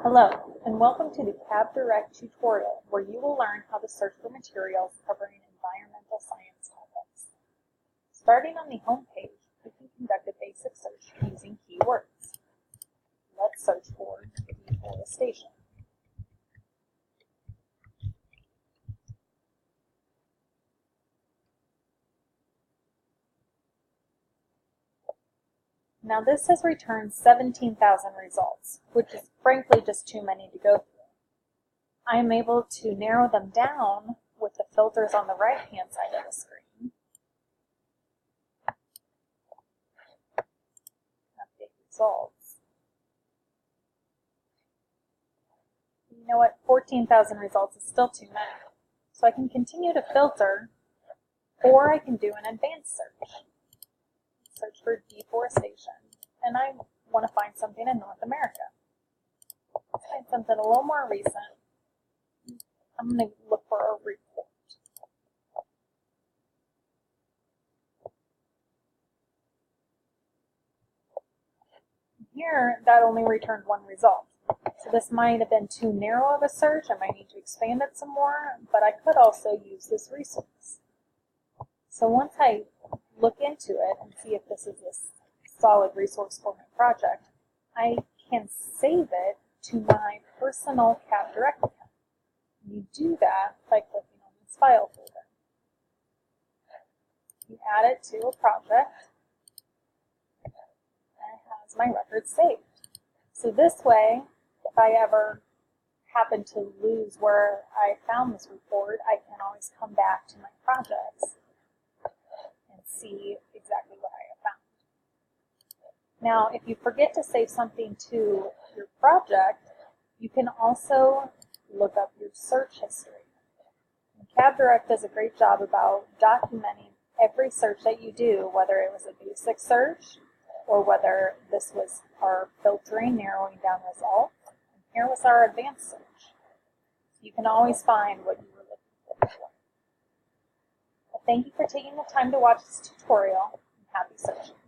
Hello, and welcome to the CAB Direct tutorial, where you will learn how to search for materials covering environmental science topics. Starting on the home page, we can conduct a basic search using keywords. Let's search for deforestation. Now this has returned 17,000 results, which is frankly just too many to go through. I am able to narrow them down with the filters on the right-hand side of the screen. Update results. You know what? 14,000 results is still too many. So I can continue to filter, or I can do an advanced search. Search for deforestation, and I want to find something in North America. Let's find something a little more recent. I'm going to look for a report. Here, that only returned one result. So this might have been too narrow of a search. I might need to expand it some more, but I could also use this resource. So once I look into it and see if this is a solid resource for my project, I can save it to my personal CAB Direct account. You do that by clicking on this file folder. You add it to a project, and it has my records saved. So this way, if I ever happen to lose where I found this report, I can always come back to my projects and see exactly what I have found. Now, if you forget to save something to your project, you can also look up your search history. And CAB Direct does a great job about documenting every search that you do, whether it was a basic search or whether this was our filtering, narrowing down results. And here was our advanced search. You can always find what you were looking for. Thank you for taking the time to watch this tutorial, and happy searching.